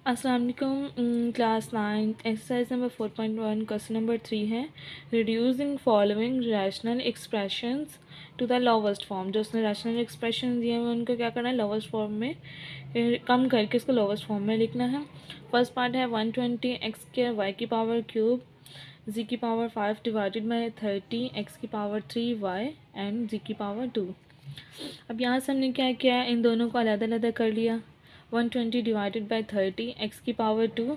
अस्सलाम वालेकुम। Class 9 exercise number 4.1 question number 3 है reducing following rational expressions to the lowest form. जो उसने रैशनल एक्सप्रेशन दिए हैं उनको क्या करना है, लोवेस्ट फॉर्म में कम करके इसको लोवेस्ट फॉर्म में लिखना है। फर्स्ट पार्ट है 120 एक्स स्क्वायर वाई की पावर क्यूब जी की पावर 5 डिवाइडेड बाई 30 एक्स की पावर 3 वाई एंड जी की पावर 2। अब यहाँ से हमने क्या किया, इन दोनों को अलग अलग कर लिया। 120 डिवाइडेड बाई 30 एक्स की पावर 2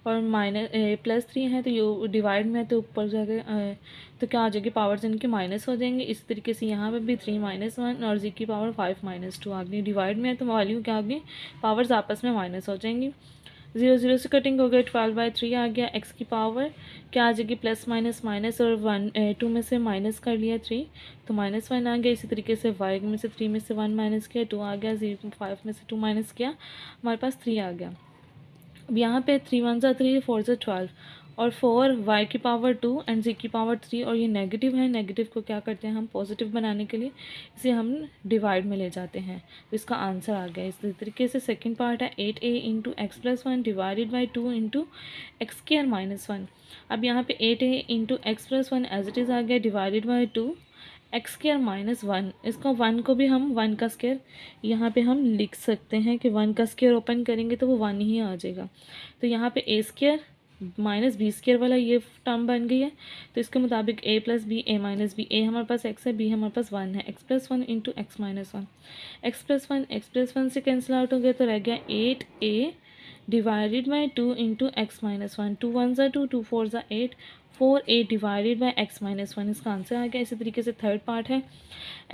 और माइनस +3 है तो ये डिवाइड में है तो ऊपर जाकर तो क्या आ जाएगी, पावर्स इनके माइनस हो जाएंगे। इस तरीके से यहाँ पे भी 3 - 1 और जी की पावर 5 - 2 आ गई। डिवाइड में है तो वैल्यू क्या आ गई, पावर्स आपस में माइनस हो जाएंगी। 0 0 से कटिंग हो गया, 12/3 आ गया। एक्स की पावर क्या आ जाएगी, प्लस माइनस माइनस और 2 में से माइनस कर लिया 3 तो -1 आ गया। इसी तरीके से वाई में से 3 में से 1 माइनस किया 2 आ गया। 5 में से 2 माइनस किया हमारे पास 3 आ गया। अब यहाँ पे 3 1 ज़ा 3 4 ज़ा 12 और 4 वाई की पावर 2 एंड जी की पावर 3 और ये नेगेटिव है। नेगेटिव को क्या करते हैं हम, पॉजिटिव बनाने के लिए इसे हम डिवाइड में ले जाते हैं तो इसका आंसर आ गया। इसी तरीके से सेकंड पार्ट है 8a into x plus 1 divided by 2 into x square -1। अब यहाँ पे 8a into x plus 1 as it is आ गया डिवाइडेड बाई 2 एक्स स्क्वायर -1। इसका 1 को भी हम 1 का स्क्वायर यहाँ पे हम लिख सकते हैं कि 1 का स्क्वायर ओपन करेंगे तो वो 1 ही आ जाएगा। तो यहाँ पे ए स्क्वायर -b स्क्वायर वाला ये टर्म बन गई है। तो इसके मुताबिक a plus b a minus b, a हमारे पास x है, b हमारे पास 1 है। x plus 1 into x minus 1, x plus 1 से कैंसिल आउट हो गया तो रह गया 8a divided by 2 into x -1। 2 1 ज़ा 2 2 4 ज़ा 8 4a डिवाइडेड बाई एक्स -1 इसका आंसर आ गया। इसी तरीके से थर्ड पार्ट है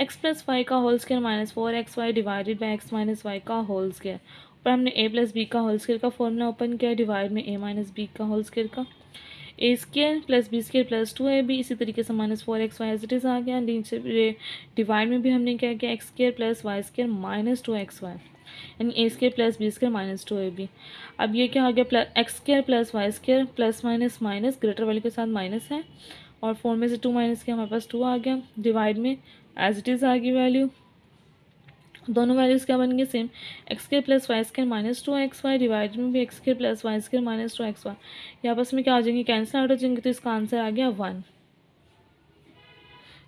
x प्लस वाई का whole square -4xy divided by x minus y का होल स्क्वायर। ऊपर हमने a प्लस बी का होल स्क्वायर का फॉर्मूला ओपन किया, डिवाइड में a माइनस बी का होल स्क्वायर का a square plus b square plus 2ab। इसी तरीके से -4xy एज इट इज़ आ गया। नीचे डिवाइड में भी हमने क्या किया, x square plus y square -2xy यानी a square plus b square -2ab। अब ये क्या हो गया, x square plus y square plus minus minus greater वाले के साथ माइनस है और 4 में से 2 माइनस किया हमारे पास 2 आ गया। डिवाइड में एज इट इज़ आ गई वैल्यू, दोनों वैल्यूज़ क्या बन गई same, x square plus y square -2xy divide में भी x square plus y square -2xy ये आपस में क्या आ जाएंगे, कैंसिल आउट हो जाएंगे तो इसका आंसर आ गया 1।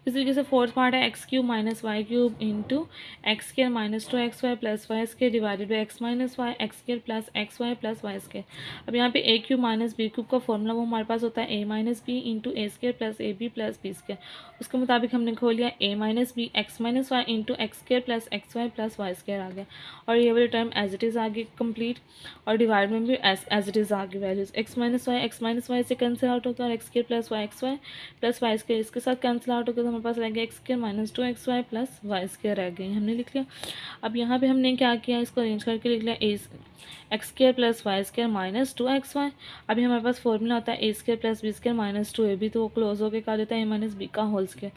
इस तरीके से फोर्थ पार्ट है x cube minus y cube into x square -2xy plus y square divided by x minus y x square plus x y plus y square. अब यहाँ पे a cube minus b cube का formula वो हमारे पास होता है a minus b into a square plus a b plus b square. उसके मुताबिक हमने खोल लिया a minus b x minus Y into x square plus x y plus y square आ गया और ये वाली टर्म एज इट इज़ आ गई कंप्लीट और डिवाइड में भी एज इट इज़ आ गई वैल्यूज। एक्स माइनस वाई से कैंसिल आउट होता है और x square plus y x y plus y square इसके साथ कैंसिल आउट होकर तो हमारे पास रह गया x square -2xy plus y square रह गई, हमने लिख लिया। अब यहाँ पे हमने क्या किया, इसको अरेंज करके लिख लिया a x square plus y square -2xy। अभी हमारे पास फॉर्मूला होता है a square plus b square -2ab तो वो क्लोज होकर क्या देता है ए माइनस बी का होल स्क्वायर।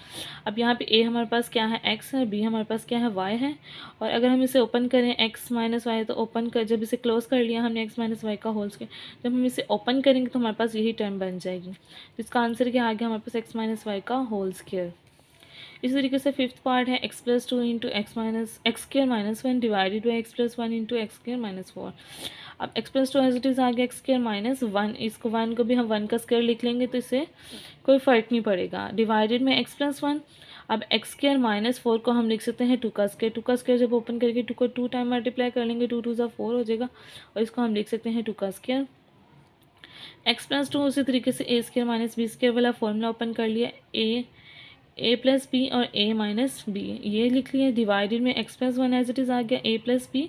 अब यहाँ पे ए हमारे पास क्या है, एक्स है, बी हमारे पास क्या है, वाई है और अगर हम इसे ओपन करें एक्स माइनस वाई तो ओपन कर, जब इसे क्लोज कर लिया हमने एक्स माइनस वाई का होल स्क्वायर, जब हम इसे ओपन करेंगे तो हमारे पास यही टर्म बन जाएगी। तो इसका आंसर क्या आ गया हमारे पास एक्स माइनस वाई का होल स्क्वायर। इसी तरीके से फिफ्थ पार्ट है x plus 2 into x square -1 divided by x plus 1 into x square -4। अब x plus 2 as it is आ गया एक्स स्क्वायर -1, इसको 1 को भी हम 1 का स्क्वायर लिख लेंगे तो इससे कोई फ़र्क नहीं पड़ेगा। डिवाइडेड में एक्स प्लस 1, अब एक्स स्क्वायर -4 को हम लिख सकते हैं 2 का स्क्वायर। 2 का स्क्वायर जब ओपन करके 2 को 2 टाइम मल्टीप्लाई कर लेंगे 2 2 ज़ा 4 हो जाएगा और इसको हम लिख सकते हैं 2 का स्क्वायर। एक्स प्लस 2 उसी तरीके से ए स्क्वायर माइनस बी स्क्वायर वाला फॉर्मूला ओपन कर लिया, ए प्लस बी और ए माइनस बी ये लिख लिया। डिवाइडेड में x plus 1 as it is आ गया ए प्लस बी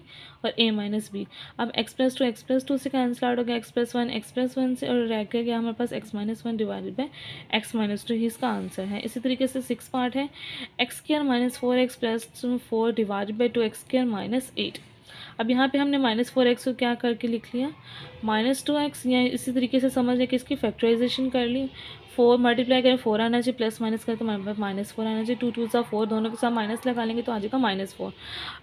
और ए माइनस बी। अब एक्स प्लस 2 से कैंसिल आउट हो गया एक्स प्लस 1 से और रह गया हमारे पास एक्स -1 डिवाइडेड बाई एक्स -2 ही इसका आंसर है। इसी तरीके से सिक्स पार्ट है x square -4x plus 4 divided by 2x square -8। अब यहाँ पे हमने -4x को क्या करके लिख लिया -2x, या इसी तरीके से समझ लें कि इसकी फैक्टराइजेशन कर ली। 4 मल्टीप्लाई करें 4 आना चाहिए, प्लस माइनस करें तो हमारे पास -4 आना चाहिए। 2 2 ज़ा 4 दोनों के साथ माइनस लगा लेंगे तो आ जाएगा -4।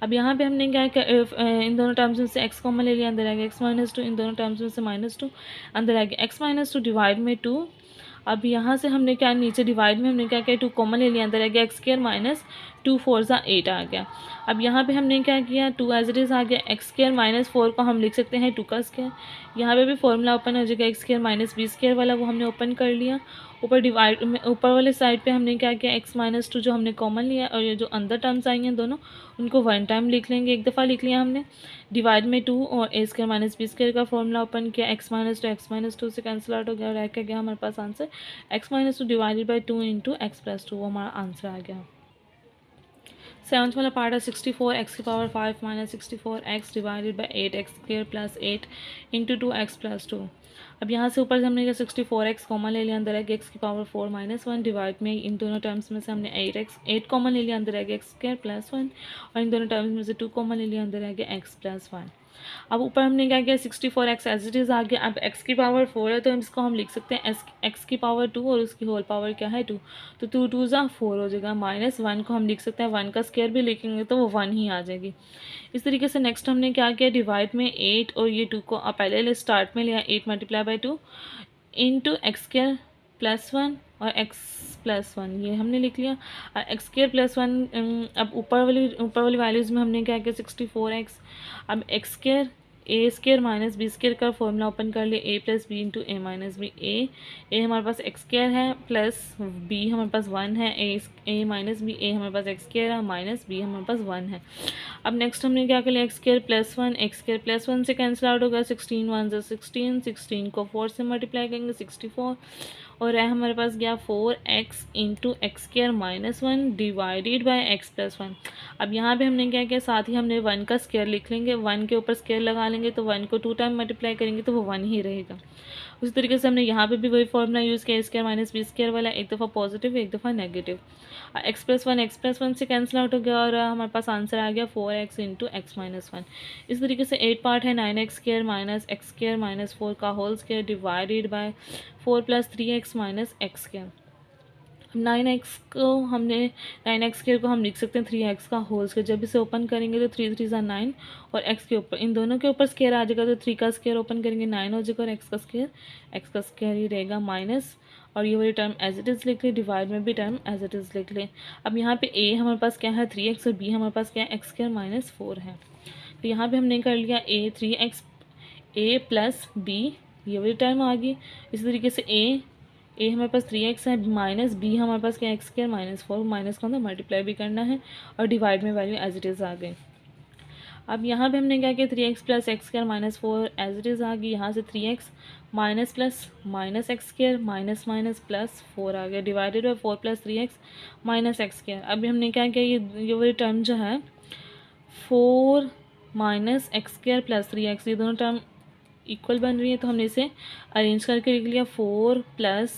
अब यहाँ पे हमने क्या इन दोनों टर्म्स में से x कॉमन ले लिया, अंदर आ गया x -2, इन दोनों टर्म्स में से -2 अंदर आ गया x -2 डिवाइड में 2 अब यहाँ से हमने क्या नीचे डिवाइड में हमने क्या किया 2 कॉमन ले लिया, अंदर आ गया एक्स स्क्वायर माइनस 2 4 ज़ा 8 आ गया। अब यहाँ पे हमने क्या किया 2 एज इट इज़ आ गया, एक्स स्क्वायर माइनस 4 को हम लिख सकते हैं 2 का स्क्वायर। यहाँ पे भी फॉर्मूला ओपन हो जाएगा x square minus b square वाला, वो हमने ओपन कर लिया। ऊपर डिवाइड में ऊपर वाले साइड पे हमने क्या किया एक्स माइनस 2 जो हमने कॉमन लिया, और ये जो अंदर टर्म्स आई हैं दोनों उनको वन टाइम लिख लेंगे, एक दफ़ा लिख लिया हमने। डिवाइड में 2 और a square minus b square का फॉर्मूला ओपन किया, एक्स माइनस टू से कैंसिल आउट हो गया, और रह के गया हमारे पास answer x minus 2 divided by 2 into x plus 2, वो हमारा आंसर आ गया। सेवन्थ वाला पार्ट है 64 एक्स की power 5 minus 64 x divided by 8 x square plus 8 into 2 x plus 2। अब यहाँ से ऊपर से हमने 64 एक्स कॉमन ले लिया, अंदर है एक्स की पावर 4 माइनस 1 डिवाइड में इन दोनों टर्म्स में से हमने 8 कॉमन ले लिया, अंदर है एक्स स्क्वायर प्लस 1, और इन दोनों टर्म्स में से 2 कॉमन ले लिया, अंदर है एक्स प्लस 1। अब ऊपर हमने क्या किया 64 एक्स एज इट इज़ आ गया। अब एक्स की पावर 4 है तो इसको हम लिख सकते हैं एक्स की पावर 2 और उसकी होल पावर क्या है 2, तो 2 2 ज़ा 4 हो जाएगा। माइनस 1 को हम लिख सकते हैं 1 का स्क्वायर भी लिखेंगे तो वो 1 ही आ जाएगी। इस तरीके से नेक्स्ट हमने क्या किया डिवाइड में 8 और ये 2 को पहले स्टार्ट में लिया 8 multiply by 2 into x square plus 1 और एक्स प्लस 1 ये हमने लिख लिया। एक्स स्क्वायर प्लस 1 अब ऊपर वाली वैल्यूज़ में हमने क्या किया 64 एक्स, अब एक्स स्क्वायर ए स्क्वायर माइनस बी स्क्वायर का फॉर्मूला ओपन कर लिया ए plus b into a minus b. A हमारे पास एक्स स्क्वायर है प्लस बी हमारे पास 1 है, ए माइनस बी, ए हमारे पास एक्स स्क्वायर है माइनस बी हमारे पास 1 है। अब नेक्स्ट हमने क्या कर लिया एक्स स्क्वायर प्लस 1 से कैंसिल आउट होगा 16 1 ज़ा 16, 16 को 4 से मल्टीप्लाई करेंगे 64, और है हमारे पास गया 4x into x square minus 1 divided by x plus 1। अब यहाँ पे हमने क्या किया साथ ही हमने 1 का स्क्वायर लिख लेंगे, 1 के ऊपर स्क्वायर लगा लेंगे तो 1 को 2 टाइम मल्टीप्लाई करेंगे तो वो 1 ही रहेगा। उसी तरीके से हमने यहाँ पे भी वही फॉर्मूला यूज़ किया स्क्वायर माइनस बी स्क्वायर वाला, एक दफ़ा पॉजिटिव एक दफ़ा नेगेटिव। एक्स प्लस वन से कैंसिल आउट हो गया और हमारे पास आंसर आ गया 4x इंटू एक्स माइनस 1। इस तरीके से 8 पार्ट है 9x square minus x square minus 4 का whole square divided by 4 plus 3x minus x square. 9x square को हम लिख सकते हैं 3x का होल स्क्वायर, जब इसे ओपन करेंगे तो 3 3 ज़ा 9 और x के ऊपर इन दोनों के ऊपर स्क्वायर आ जाएगा तो 3 का स्क्वायर ओपन करेंगे 9 हो जाएगा और x का स्क्वायर ही रहेगा माइनस, और ये वाली टर्म एज इट इज़ लिख ले, डिवाइड में भी टर्म एज इट इज़ लिख ले। अब यहाँ पे a हमारे पास क्या है 3x और b हमारे पास क्या है एक्स स्क्वायर माइनस 4 है, तो यहाँ पे हमने कर लिया a 3x a plus b, ये वाली टर्म आ गई। इसी तरीके से ए हमारे पास 3x है माइनस बी हमारे पास क्या एक्स स्क्वायर माइनस 4, माइनस का अंदर मल्टीप्लाई भी करना है और डिवाइड में वैल्यू एज इट इज़ आ गई। अब यहाँ पे हमने क्या किया 3x plus x square minus 4 as it is आ गई, यहाँ से 3x minus plus minus x square minus minus plus 4 आ गया divided by 4 plus 3x minus x square. अभी हमने क्या किया ये वाली टर्म जो है 4 minus x square plus 3x, ये दोनों टर्म इक्वल बन रही है तो हमने इसे अरेंज करके लिख लिया 4 plus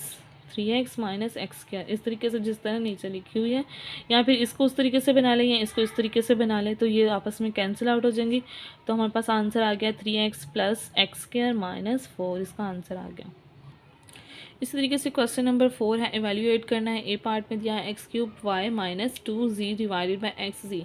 3x minus x square, इस तरीके से जिस तरह नीचे लिखी हुई है, या फिर इसको उस तरीके से बना लें या इसको इस तरीके से बना लें तो ये आपस में कैंसिल आउट हो जाएंगी। तो हमारे पास आंसर आ गया 3x plus x square minus 4, इसका आंसर आ गया। इसी तरीके से क्वेश्चन नंबर 4 है एवेल्यूएट करना है। ए पार्ट में दिया है x cube y minus 2z divided by x z,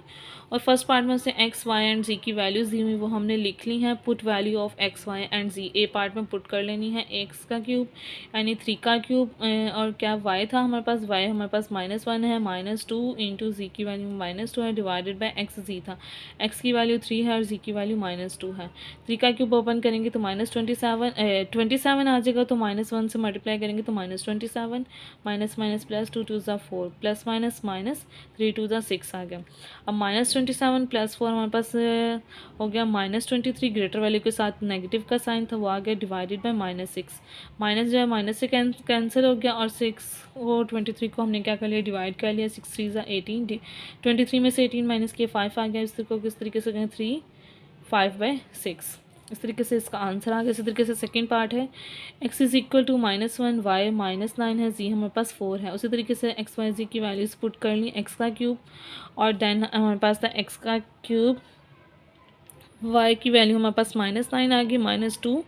और फर्स्ट पार्ट में से एक्स वाई एंड जी की वैल्यूज़ दी हुई वो हमने लिख ली हैं। Put value of x y and g a part में पुट कर लेनी है, एक्स का क्यूब यानी 3 का क्यूब, और क्या वाई था हमारे पास, वाई हमारे पास -1 है, -2 इंटू जी की वैल्यू -2 है डिवाइडेड बाई एक्स जी था, एक्स की वैल्यू 3 है और जी की वैल्यू -2 है। 3 का क्यूब ओपन करेंगे तो -27 आ जाएगा, तो -1 से मल्टीप्लाई करेंगे तो -27 माइनस माइनस प्लस 2 2 ज़ा 4 प्लस माइनस माइनस 3 2 ज़ा 6 आ गया। अब -27 प्लस 4 हमारे पास हो गया -23, ग्रेटर वैल्यू के साथ नेगेटिव का साइन था वो आ गया डिवाइडेड बाय -6, माइनस जो है माइनस से कैंसिल हो गया और 6 वो 23 को हमने क्या कर लिया डिवाइड कर लिया, 6 3 ज़ा 18, 23 में से 18 माइनस किया 5 आ गया, इस को किस तरीके से गए 3 5/6, इस तरीके से इसका आंसर आ गया। इसी तरीके से सेकंड पार्ट है x is equal to -1 y -9 है, z हमारे पास 4 है। उसी तरीके से x y z की वैल्यूज़ पुट कर ली, x का क्यूब और देन हमारे पास था x का क्यूब, y की वैल्यू हमारे पास -9 आ गई, -2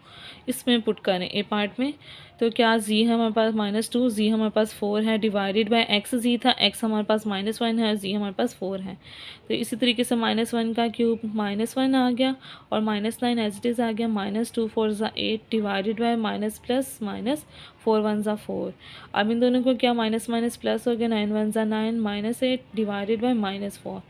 इसमें पुट करें ए पार्ट में, तो क्या जी है हमारे पास -2, जी हमारे पास 4 है, डिवाइडेड बाय एक्स जी था, एक्स हमारे पास -1 है और जी हमारे पास 4 है। तो इसी तरीके से -1 का क्यूब -1 आ गया और -9 एज इट इज़ आ गया, -2 4 ज़ा 8 divided by minus plus minus 4 1 ज़ा 4। अब इन दोनों को क्या माइनस माइनस प्लस हो गया, 9 1 ज़ा 9 -8 डिवाइडेड बाय -4।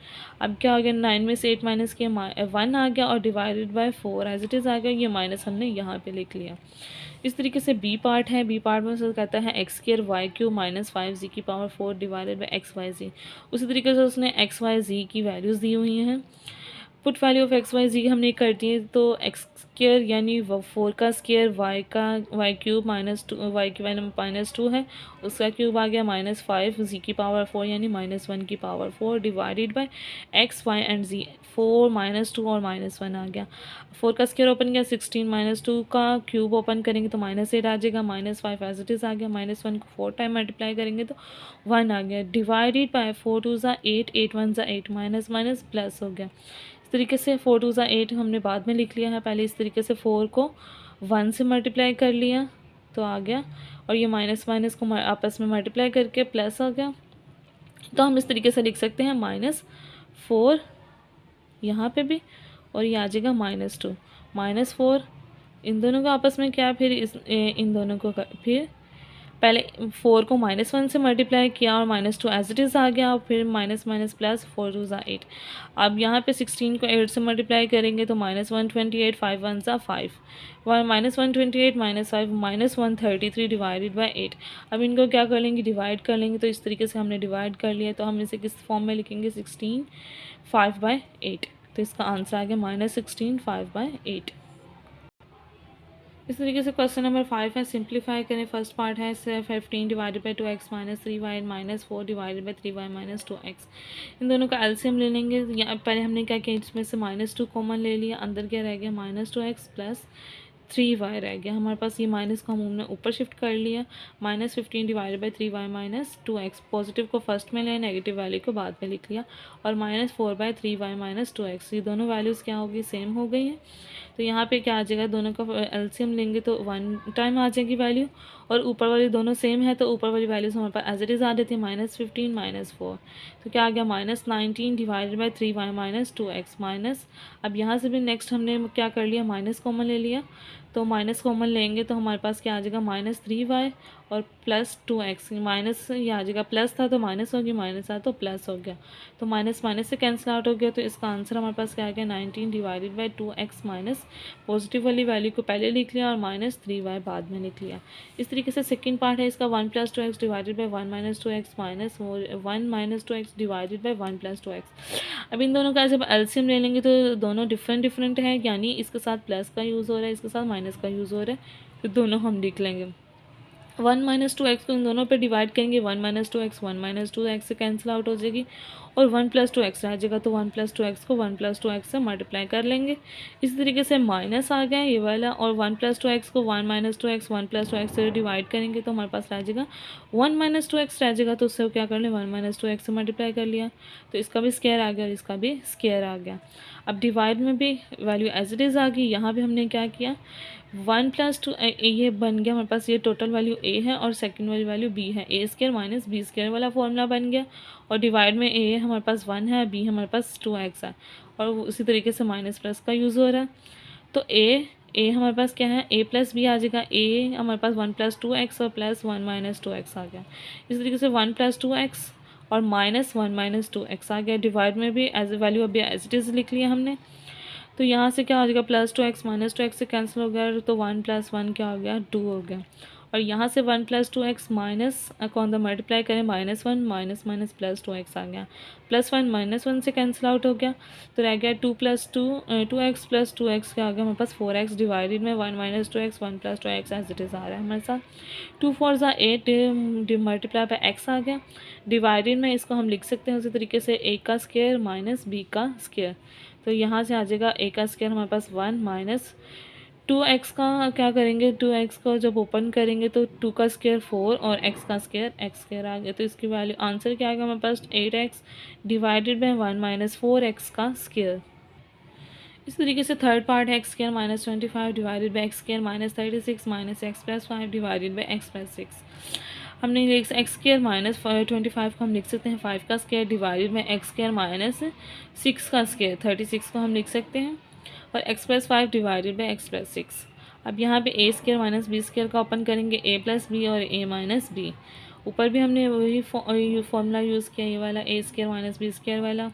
अब क्या हो गया, 9 में से 8 माइनस किया 1 आ गया और divided by 4 as it is आ गया, ये माइनस हमने यहाँ पे लिख लिया। इस तरीके से बी पार्ट है, बी पार्ट में उसको कहता है x square y cube -5z⁴ divided by x y z. उसी तरीके से उसने एक्स वाई जी की वैल्यूज़ दी हुई हैं। Put value of x y z हमने कर दी है, तो एक्स स्क्वायर यानी 4 का स्क्वायर वाई क्यूब -2 वाई की वैल्यू -2 है, उसका क्यूब आ गया -5 z⁴ यानी -1 की power 4 divided by x y and z. 4 -2 और -1 आ गया। 4 का स्क्वायर ओपन किया 16 -2 का क्यूब ओपन करेंगे तो -8 आ जाएगा, -5 एज इट इज़ आ गया, -1 को 4 टाइम मल्टीप्लाई करेंगे तो 1 आ गया, डिवाइडेड बाय 4 2 ज़ा 8 8 1 ज़ा 8 माइनस माइनस प्लस हो गया। इस तरीके से 4 2 ज़ा 8 हमने बाद में लिख लिया है, पहले इस तरीके से 4 को 1 से मल्टीप्लाई कर लिया तो आ गया, और ये माइनस माइनस को आपस में मल्टीप्लाई करके प्लस हो गया। तो हम इस तरीके से लिख सकते हैं -4 यहाँ पे भी, और ये आ जाएगा -2 -4। इन दोनों का आपस में क्या, फिर इन दोनों को फिर पहले 4 को -1 से मल्टीप्लाई किया और -2 एज इट इज़ आ गया, और फिर माइनस माइनस प्लस 4 2 ज़ा 8। अब यहाँ पे 16 को 8 से मल्टीप्लाई करेंगे तो -128 5 1 ज़ा 5 -128 -5 -133 डिवाइडेड बाय 8। अब इनको क्या कर लेंगे, डिवाइड कर लेंगे, तो इस तरीके से हमने डिवाइड कर लिया, तो हम इसे किस फॉर्म में लिखेंगे, 16 5/8। तो इसका आंसर आ गया -16 5/8। इस तरीके से क्वेश्चन नंबर 5 है, सिंप्लीफाई करें। फर्स्ट पार्ट है 15 divided by 2x -3y -4 divided by 3y -2x। इन दोनों का एलसीएम ले लेंगे। या पहले हमने क्या किया, इसमें से -2 कॉमन ले लिया, अंदर क्या रह गया -2x प्लस 3y रह गया हमारे पास। ये माइनस को हमने ऊपर शिफ्ट कर लिया, -15 divided by 3y -2x। Positive को फर्स्ट में लिया, नेगेटिव वैल्यू को बाद में लिख लिया, और -4/3y -2x। ये दोनों वैल्यूज़ क्या होगी, सेम हो गई हैं। तो यहाँ पे क्या आ जाएगा, दोनों का एलसीएम लेंगे तो 1 टाइम आ जाएगी वैल्यू, और ऊपर वाली दोनों सेम है तो ऊपर वाली वैल्यूज हमारे पास एज इट इज़ आ जाती है, -15 -4। तो क्या आ गया, -19 divided by 3y -2x minus. अब यहाँ से भी नेक्स्ट हमने क्या कर लिया, माइनस कॉमन ले लिया, तो माइनस कॉमन लेंगे तो हमारे पास क्या आ जाएगा, -3y और +2x। माइनस ये आ जाएगा, प्लस था तो माइनस हो गया, माइनस था तो प्लस हो गया, तो माइनस माइनस से कैंसिल आउट हो गया। तो इसका आंसर हमारे पास क्या आ गया, 19 divided by 2x minus positive वाली वैल्यू को पहले लिख लिया और -3y बाद में लिख लिया। इस तरीके से सेकंड पार्ट है इसका, 1 + 2x divided by 1 - 2x minus 1 - 2x divided by 1 + 2x। अब इन दोनों का जब एलसीएम ले लेंगे तो दोनों डिफरेंट डिफरेंट है, यानी इसके साथ प्लस का यूज़ हो रहा है, इसके साथ माइनस का यूज़ हो रहा है, तो दोनों हम लिख लेंगे। 1 - 2x को इन दोनों पे डिवाइड करेंगे, 1 - 2x 1 - 2x से कैंसिल आउट हो जाएगी, और 1 + 2x रह जाएगा, तो 1 + 2x को 1 + 2x से मल्टीप्लाई कर लेंगे। इस तरीके से माइनस आ गया ये वाला, और 1 + 2x को 1 - 2x 1 + 2x से डिवाइड करेंगे तो हमारे पास रह जाएगा 1 - 2x रह जाएगा, तो उससे क्या कर लें, 1 - 2x से मल्टीप्लाई कर लिया, तो इसका भी स्क्वायर आ गया और इसका भी स्क्वायर आ गया। अब डिवाइड में भी वैल्यू एज इट इज़ आ गई, यहाँ भी हमने क्या किया, 1 + 2 ये बन गया हमारे पास, ये टोटल वैल्यू a है और सेकंड वाली वैल्यू b है, a² - b² वाला फॉर्मूला बन गया, और डिवाइड में a हमारे पास 1 है, b हमारे पास 2x है, और उसी तरीके से माइनस प्लस का यूज़ हो रहा है। तो a हमारे पास क्या है, a + b आ जाएगा, a हमारे पास 1 + 2x और प्लस 1 - 2x आ गया। इस तरीके से 1 + 2x और -1 - 2x आ गया। डिवाइड में भी एज वैल्यू अभी एज इट इज़ लिख लिया हमने, तो यहाँ से क्या हो जाएगा, +2x -2x से कैंसिल हो गया, तो 1 + 1 क्या हो गया, 2 हो गया, और यहाँ से 1 + 2x माइनस कौन सा मल्टीप्लाई करें, -1 माइनस माइनस +2x आ गया, +1 -1 से कैंसिल आउट हो गया, तो रह गया 2 + 2 2x + 2x क्या आ गया हमारे पास 4x, डिवाइडेड में 1 - 2x 1 + 2x as it is आ रहा है हमारे साथ। 2 4 ज़ा 8 मल्टीप्लाई बाय x आ गया, डिवाइडेड में इसको हम लिख सकते हैं उसी तरीके से a का स्क्वायर माइनस b का स्क्वायर। तो यहाँ से आ जाएगा a का स्क्वायर हमारे पास 1 माइनस 2x का क्या करेंगे, 2x को जब ओपन करेंगे तो 2 का स्क्वायर 4 और x का स्क्वायर x² आ गया, तो इसकी वैल्यू आंसर क्या आएगा हमारे पास 8x डिवाइडेड बाय 1 - 4x का स्क्वायर। इस तरीके से थर्ड पार्ट है x square minus 25 divided by x square minus 36 minus x plus 5 divided by x plus 6। हमने एक्स स्क्वायर माइनस 25 को हम लिख सकते हैं 5 का square divided by x square minus 6 का स्क्वायर 36 को हम लिख सकते हैं, और x plus 5 divided by x plus 6। अब यहाँ पे ए स्क्वायर माइनस बी स्क्वायर का ओपन करेंगे, ए प्लस बी और ए माइनस बी। ऊपर भी हमने वही फॉर्मूला यूज़ किया, ये वाला ए स्क्वायर माइनस बी स्क्वायर वाला,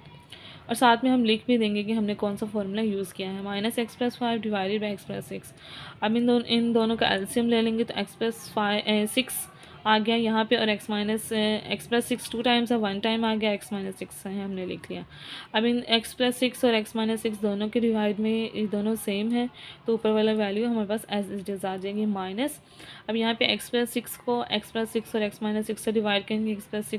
और साथ में हम लिख भी देंगे कि हमने कौन सा फॉर्मूला यूज़ किया है, minus x plus 5 divided by x plus 6। अब इन दोनों का एलसीएम ले लेंगे तो एक्स प्लस 6 आ गया यहाँ पे, और एक्स प्लस 6 2 टाइम्स है, 1 टाइम आ गया, एक्स माइनस 6 है हमने लिख लिया। अब इन एक्स प्लस 6 और एक्स माइनस 6 दोनों के डिवाइड में ये दोनों सेम है, तो ऊपर वाला वैल्यू हमारे पास एज इट इज़ आ जाएगी माइनस। अब यहाँ पे एक्स प्लस 6 को एक्स प्लस 6 और एक्स माइनस 6 से डिवाइड करेंगे, एक्स प्लस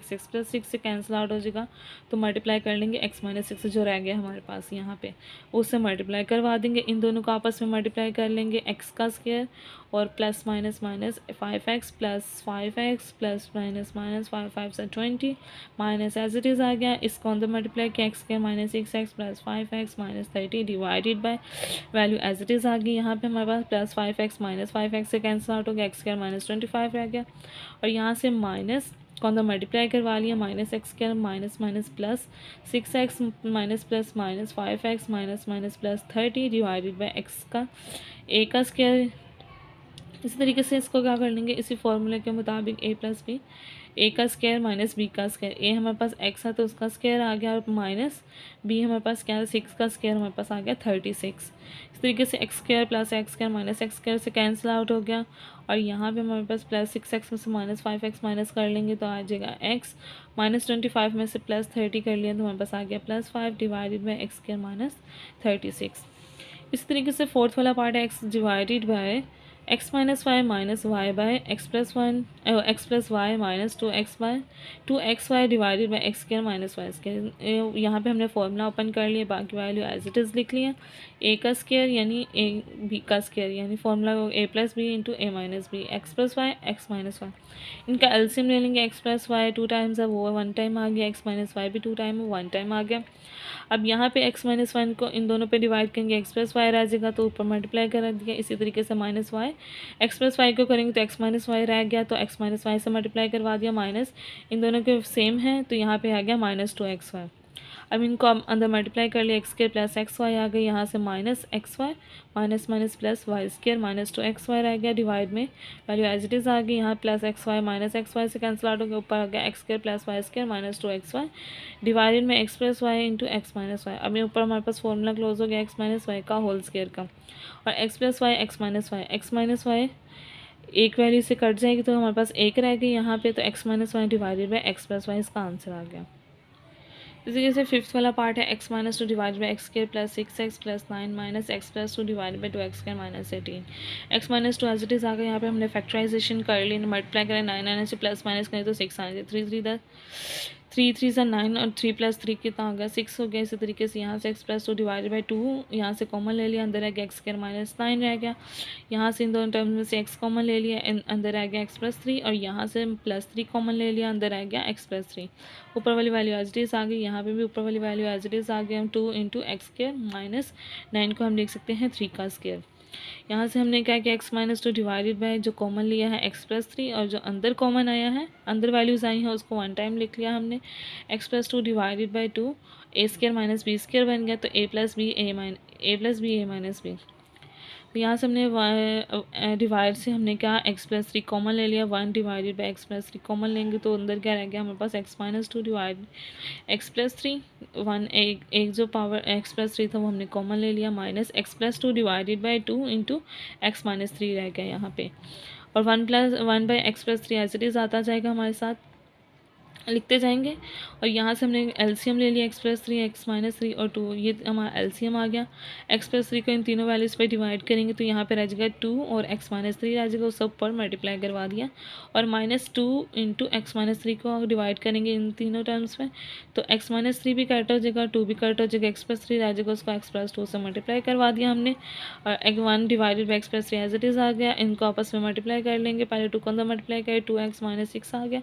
6 से कैंसिल आउट हो जाएगा, तो मल्टीप्लाई कर लेंगे एक्स माइनस 6 जो रह गया हमारे पास यहाँ पे, उससे मल्टीप्लाई करवा देंगे। इन दोनों को आपस में मल्टीप्लाई कर लेंगे, एक्स का स्क्वायर और plus minus minus 5x plus 5x plus minus minus 5 से 20 माइनस एज इट इज़ आ गया। इसको अंदर मल्टीप्लाई किया, x square minus 6x plus 5x minus 30 divided by value as it is आ गई। यहाँ पे हमारे पास प्लस 5x माइनस 5x से कैंसिल आउट हो गया, एक्स स्क्वायर माइनस 25 रह गया, और यहाँ से माइनस को अंदर मल्टीप्लाई करवा लिया, minus x square minus minus plus 6x minus plus minus 5x minus minus plus 30 divided by x का ए का स्क्वायर। इसी तरीके से इसको क्या कर लेंगे, इसी फॉर्मूले के मुताबिक ए प्लस बी, ए का स्क्वायर माइनस बी का स्क्वायर, ए हमारे पास एक्स है तो उसका स्क्वायर आ गया, और माइनस बी हमारे पास क्या है 6 का स्क्वायर हमारे पास आ गया 36। इस तरीके से x square plus x square minus x square से कैंसिल आउट हो गया, और यहाँ पे हमारे पास प्लस 6x में से माइनस 5x माइनस कर लेंगे तो आ जाएगा x, माइनस 25 में से प्लस 30 कर लिया तो हमारे पास आ गया plus 5 divided by x square minus 36। इस तरीके से फोर्थ वाला पार्ट है x divided by x minus y minus y by x plus y minus 2x divided by x square minus y square. यहाँ पे हमने फॉर्मूला ओपन कर लिया, बाकी वैल्यू एज इट इज़ लिख लिया, ए का स्क्वायर यानी ए बी का स्क्वायर यानी formula a plus b into a minus b, x plus y x minus y. इनका एलसीएम ले लेंगे, एक्स प्लस वाई 2 टाइम्स है वो 1 टाइम आ गया, एक्स माइनस वाई भी 2 टाइम है 1 टाइम आ गया। अब यहाँ पे एक्स माइनस वाई को इन दोनों पे डिवाइड करेंगे, एक्स प्लस वाई रह जाएगा तो ऊपर मल्टीप्लाई कर दिया। इसी तरीके से minus y x plus y को करेंगे तो एक्स माइनस वाई रह गया, तो एक्स माइनस वाई से मल्टीप्लाई करवा दिया, माइनस इन दोनों के सेम है तो यहाँ पे आ गया माइनस 2xy। अब इनको हम अंदर मल्टीप्लाई कर लिया, x square plus x y आ गई, यहाँ से minus x y minus minus plus y square minus 2xy रह गया, डिवाइड में वैल्यू एज इट इज़ आ गई। यहाँ plus x y minus x y से कैंसिल आउट हो गया, ऊपर आ गया x square plus y square minus 2xy divided में x plus y into x minus y. अब ये ऊपर हमारे पास फॉर्मूला क्लोज हो गया एक्स माइनस वाई का होल स्क्वायर का, और x plus y x minus y एक वैल्यू से कट जाएगी तो हमारे पास एक रह गई यहाँ पे, तो x minus y divided by x plus y इसका आंसर आ गया। इसी तरह से फिफ्थ वाला पार्ट है x minus 2 divide by x square plus 6x plus 9 minus x plus 2 divide by 2x square minus 18। X minus 2 as it is आ गया, यहाँ पे हमने फैक्टराइजेशन कर ली, मल्टीप्लाई करें 9 से प्लस माइनस करें तो 6 आने 3 सा 9 और 3 प्लस 3 कितना आ गया 6 हो गया। इसी तरीके से यहाँ से एक्स प्लस 2 डिवाइड बाई 2 यहाँ से कॉमन ले लिया, अंदर रह गया एक्स स्क्वायर माइनस 9 रह गया, यहाँ से इन दोनों टर्म्स में से एक्स कॉमन ले लिया, अंदर रह गया एक्स प्लस 3, और यहाँ से प्लस 3 कॉमन ले लिया, अंदर रह गया एक्स प्लस 3। ऊपर वाली वैल्यू एज इट इज़ आ गई, यहाँ पे भी ऊपर वाली वैल्यू एज इट इज़ आ गई। हम 2 इंटू एक्स स्क्वायर माइनस 9 को हम लिख सकते हैं 3 का स्क्वायर। यहाँ से हमने क्या किया, एक्स माइनस 2 डिवाइडेड बाई जो कॉमन लिया है एक्स प्लस 3, और जो अंदर कॉमन आया है अंदर वैल्यूज़ आई हैं उसको 1 टाइम लिख लिया हमने, x plus 2 divided by 2 a square minus b square बन गया, तो a plus b a minus b. तो यहाँ से हमने डिवाइड से हमने क्या एक्स प्लस 3 कॉमन ले लिया, 1 divided by x plus 3 common लेंगे तो अंदर क्या रह गया हमारे पास x minus 2 divide x plus 3, 1 एक जो पावर एक्स प्लस 3 था वो हमने कॉमन ले लिया, minus x plus 2 divided by 2 into x minus 3 रह गया यहाँ पे, और 1 by x plus 3 as it is आता जाएगा हमारे साथ, लिखते जाएंगे। और यहाँ से हमने एलसीएम ले लिया एक्स प्लस 3 एक्स माइनस 3 और 2, ये हमारा एलसीएम आ गया। एक्स प्लस 3 को इन तीनों वैल्यूज़ पे डिवाइड करेंगे तो यहाँ पे रह जाएगा 2 और एक्स माइनस 3 रह जाएगा, उस सब पर मल्टीप्लाई करवा दिया, और माइनस 2 इंटू एक्स माइनस 3 को डिवाइड करेंगे इन तीनों टर्म्स में, तो एक्स माइनस 3 भी कट हो जाएगा, 2 भी कट हो जाएगा, एक्स प्लस 3 रह जाएगा, उसको एक्स प्लस 2 से मल्टीप्लाई करवा दिया हमने, और 1 divided by x plus 3 as it is आ गया। इनको आपस में मल्टीप्लाई कर लेंगे, पहले 2 को अंदर मल्टीप्लाई करें 2x माइनस 6 आ गया,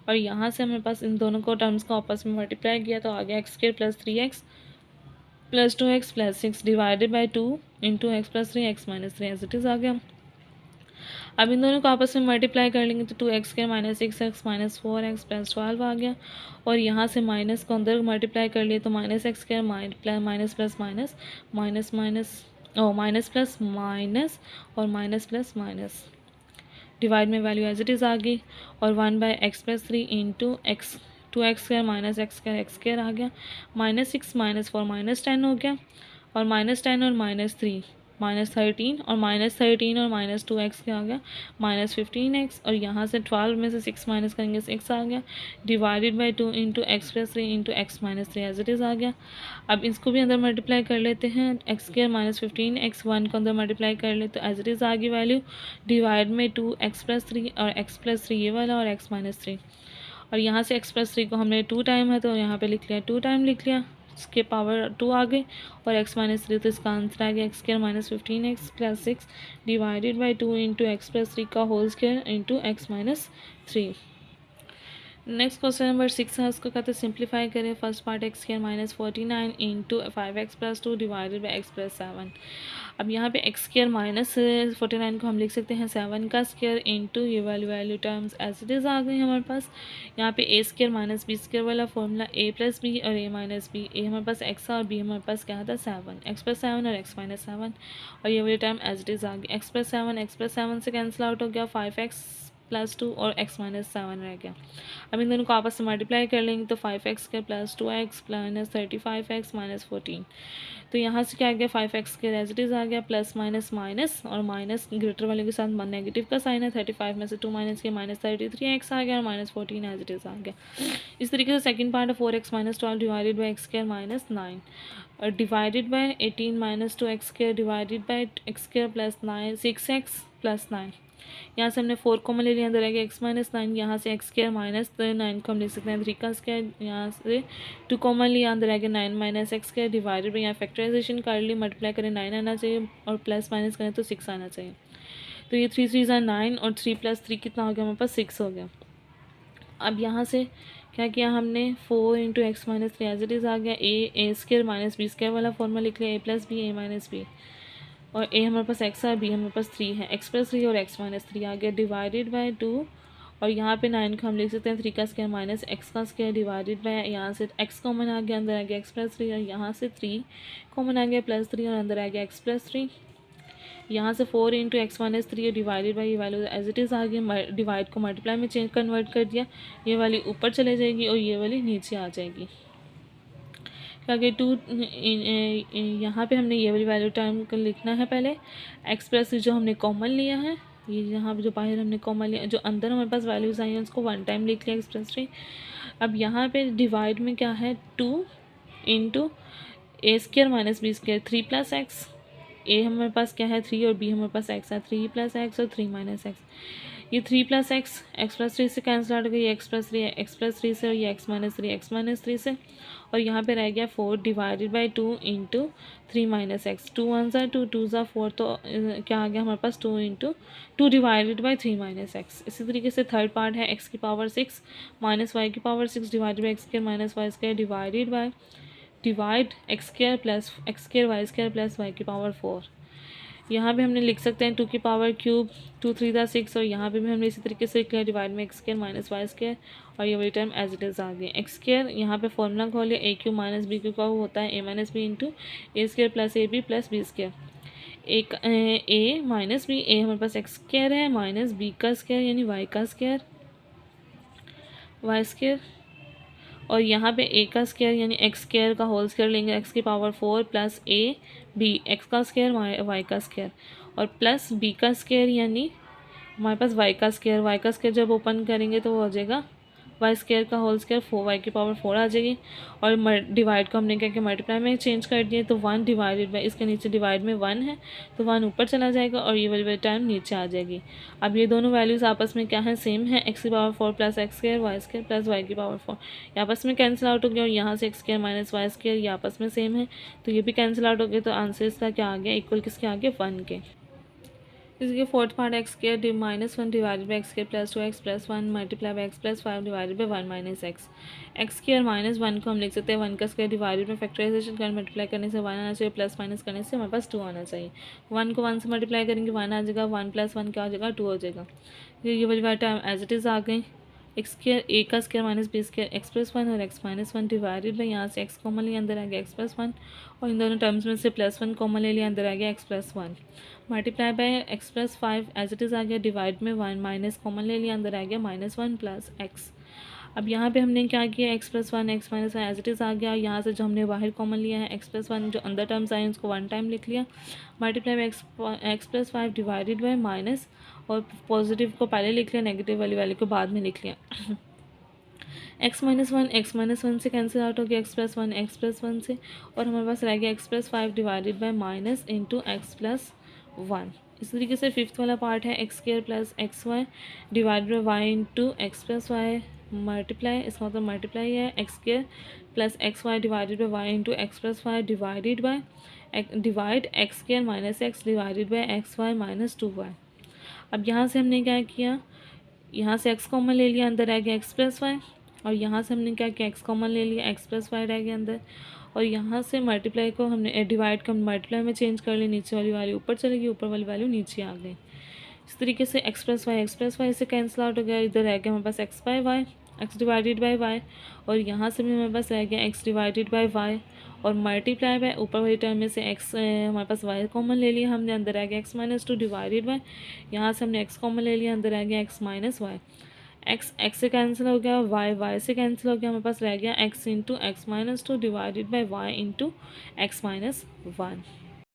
और यहाँ से हमारे पास इन दोनों को टर्म्स को आपस में मल्टीप्लाई किया तो आ गया x square plus 3x plus 2x plus 6 divided by 2 into x plus 3 x minus 3 as it is आ गया। अब इन दोनों को आपस में मल्टीप्लाई कर लेंगे तो 2x² minus 6x minus 4x plus 12 आ गया। और यहाँ से माइनस को अंदर मल्टीप्लाई कर लिए तो -x² minus plus minus minus minus minus plus minus और माइनस प्लस माइनस, डिवाइड में वैल्यू एज इट इज़ आ गई। और 1/x+3 into x 2x² minus x² आ गया। -6 -4 -10 हो गया। और -10 और -3 -13 और -13 और -2x क्या आ गया -15x। और यहाँ से 12 में से 6 माइनस करेंगे 6 आ गया। Divided by 2 into x+3 into x minus 3 as it is आ गया। अब इसको भी अंदर मल्टीप्लाई कर लेते हैं, x² -15x 1 को अंदर मल्टीप्लाई कर ले तो एज इट इज़ आ गई वैल्यू। डिवाइड में 2x+3 और x+3 ये वाला और x माइनस 3। और यहाँ से x+3 को हमने 2 टाइम है तो यहाँ पे लिख लिया 2 टाइम लिख लिया, इसके पावर 2 आ गई। और x माइनस 3 तो इसका आंसर आ गया x² -15x plus 6 divided by 2 into x+3 का whole square into x minus 3। Next question number 6 है, उसको कहते हैं सिंप्लीफाई करें। First part x² -49 into 5x plus 2 divided by x plus 7। अब यहाँ पे x² -49 को हम लिख सकते हैं 7 का स्क्वायर इंटू ये value terms as it is आ गई हमारे पास। यहाँ पे a² माइनस b² वाला फॉर्मूला a प्लस बी और a माइनस बी, a हमारे पास x और b हमारे पास क्या था 7, x प्लस 7 और x माइनस 7। और ये वाली टर्म एज इट इज़ आ गई। x प्लस 7 से कैंसिल आउट हो गया, 5x प्लस 2 और x माइनस 7 रह गया। अब इन दोनों को आपस में मल्टीप्लाई कर लेंगे तो 5x² plus 2x minus 35x minus 14। तो यहाँ से क्या आ गया 5x² एज इट इज़ आ गया, प्लस माइनस माइनस और माइनस ग्रेटर वाले के साथ नेगेटिव का साइन है। 35 में से 2 माइनस के -33x आ गया और -14 एज इट इज़ आ गया। इस तरीके से सेकंड पार्ट है 4x -12 डिवाइडेड बाई x² -9 और divided by 18 - 2x² divided by x² plus 9 6x plus 9। यहाँ से हमने 4 कॉमन ले लिया, अंदर रहेगा x माइनस 9। यहाँ से x² माइनस 9 को हम लिख सकते हैं 3 का स्क्वायर। यहाँ से 2 कॉमन लिया, अंदर रहेगा 9 माइनस x² डिवाइडेड बाई, यहाँ फैक्टराइजेशन कर ली, मल्टीप्लाई करें 9 आना चाहिए और प्लस माइनस करें तो 6 आना चाहिए। तो ये 3 3 9 और 3 + 3 कितना हो गया हमारे पास 6 हो गया। अब यहाँ से क्या किया हमने 4 into x minus 3 as it is आ गया। a² माइनस b² वाला फॉर्मूला लिख लिया, a plus b a minus b. और a हमारे पास x है, b हमारे पास 3 है, x प्लस 3 और x माइनस 3 आ गया डिवाइडेड बाई 2। और यहाँ पे 9 को हम लिख सकते हैं 3 का स्क्वायर माइनस x का स्क्वायर डिवाइडेड बाई, यहाँ से x कॉमन आ गया, अंदर आ गया x प्लस 3 और यहाँ से 3 कॉमन आ गया प्लस 3 और अंदर आ गया x प्लस 3। यहाँ से 4 into x minus 3 divided by ये वैल्यू एज इट इज़ आ गई। डिवाइड को मल्टीप्लाई में चेंज कन्वर्ट कर दिया, ये वाली ऊपर चले जाएगी और ये वाली नीचे आ जाएगी। क्या कि 2 यहाँ पे हमने ये वाली वैल्यू टर्म को लिखना है पहले। एक्स प्लस जो हमने कॉमन लिया है, ये यहाँ पे जो बाहर हमने कॉमन लिया, जो अंदर हमारे पास वैल्यूज़ आई हैं उसको 1 टाइम लिख लिया एक्स प्लस 3। अब यहाँ पे डिवाइड में क्या है 2 into a² minus b², 3 plus x. a हमारे पास क्या है 3 और b हमारे पास x है, 3 प्लस एक्स और 3 माइनस एक्स। ये 3 प्लस एक्स एक्स प्लस 3 से कैंसिल आउट हो गई, एक्स प्लस 3 एक्स प्लस 3 से और ये एक्स माइनस 3 से। और यहाँ पे रह गया 4 divided by 2 into 3 minus x. 2 1 ज़ा 2 2 ज़ा 4, तो क्या आ गया हमारे पास 2 into 2 divided by 3 minus x. इसी तरीके से थर्ड पार्ट है x की पावर 6 माइनस वाई की power 6 divided by x² minus y² divided by divide x² plus x² y² plus y की पावर 4। यहाँ भी हमने लिख सकते हैं 2 की पावर क्यूब, 2 3 ज़ा 6 और यहाँ पे भी हमने इसी तरीके से लिखा डिवाइड में x² माइनस y² और ये वही टर्म एज इट इज़ आ गई। x² यहाँ पे फॉर्मूला खोल लिया, a³ माइनस b³ का होता है a minus b into a² plus ab plus b²। एक a माइनस बी, a हमारे पास x² है माइनस b का स्क्वायर यानी y का स्क्वायर y²। और यहाँ पे a का स्क्वायर यानी x² का होल स्क्वायर लेंगे, x की power 4 plus a b x का स्क्वायर y का स्क्वायर और प्लस b का स्क्वायर यानी हमारे पास y का स्क्वायर जब ओपन करेंगे तो वो हो जाएगा y² का होल स्क्वायर 4y की पावर 4 आ जाएगी। और डिवाइड को हमने क्या कि मल्टीप्लाई में चेंज कर दिए, तो 1 डिवाइडेड बाई, इसके नीचे डिवाइड में 1 है तो 1 ऊपर चला जाएगा और ये वाली टर्म नीचे आ जाएगी। अब ये दोनों वैल्यूज़ आपस में क्या है सेम है, x की power 4 plus x² y² plus y की पावर 4 ये आपस में कैंसिल आउट हो गया और यहाँ से x² माइनस y² ये आपस में सेम है तो ये भी कैंसिल आउट हो गया। तो आंसर इसका क्या आ गया, इक्वल किसके आ गया 1 के। इसके fourth part x square minus one divided by x square plus two x plus one multiply by x plus five divided by one minus x. X square minus one को हम लिख सकते हैं वन का स्क्वायर डिवाइडेड में factorisation कर multiply करने से वन आना चाहिए, प्लस माइनस करने से हमारे पास टू आना चाहिए। वन को वन से मल्टीप्लाई करेंगे वन आ जाएगा, वन प्लस वन क्या हो जाएगा, टू हो जाएगा। ये वाली टर्म एज इट इज़ आ गई। एक्स स्क्वायर ए का square minus b square x plus one और x minus one divided by यहाँ से एक्स कॉमन लिया अंदर आ गया एक्स प्लस वन और इन दोनों टर्म्स में से प्लस वन कॉमन ले लिया अंदर आ गया x plus one multiply by x plus five as it is आ गया डिवाइड में वन माइनस कॉमन ले लिया अंदर आ गया माइनस वन प्लस एक्स। अब यहाँ पे हमने क्या किया x plus one x minus one as it is आ गया। यहाँ से जो हमने बाहर कॉमन लिया है एक्स प्लस वन जो अंदर टर्म्स आए उसको वन टाइम लिख लिया multiply by x plus five divided by minus और पॉजिटिव को पहले लिख लिया नेगेटिव वाली को बाद में लिख लिया। एक्स माइनस वन से कैंसिल आउट हो गया एक्स प्लस वन से और हमारे पास रह गया x plus five divided by minus into x plus one. इस तरीके से फिफ्थ वाला पार्ट है x square plus x y divided by y into x plus y multiply, इसका मतलब मल्टीप्लाई है x square plus x y divided by y into x plus y divided by divide x square minus x divided by x y minus two y. अब यहाँ से हमने क्या किया, यहाँ से एक्स कॉमन ले लिया अंदर आ गया एक्स प्लस वाई और यहाँ से हमने क्या किया एक्स कॉमन ले लिया एक्स प्लस वाई रह गया अंदर और यहाँ से मल्टीप्लाई को हमने डिवाइड को मल्टीप्लाई में चेंज कर लिया, नीचे वाली वैल्यू ऊपर चली गई ऊपर वाली वैल्यू नीचे आ गई। इस तरीके से एक्स प्लस वाई से कैंसिल आउट हो गया, इधर रह गया हमारे पास x by y x divided by y और यहाँ से भी हमारे पास रह गया एक्स डिवाइडेड बाई वाई और मल्टीप्लाई बाय ऊपर वाली टर्म में से एक्स हमारे पास वाई कॉमन ले लिया हमने अंदर आ गया x minus two divided by यहाँ से हमने एक्स कॉमन ले लिया अंदर आ गया एक्स माइनस वाई। एक्स से कैंसिल हो गया वाई से कैंसिल हो गया हमारे पास रह गया x into x minus two divided by y into x minus one.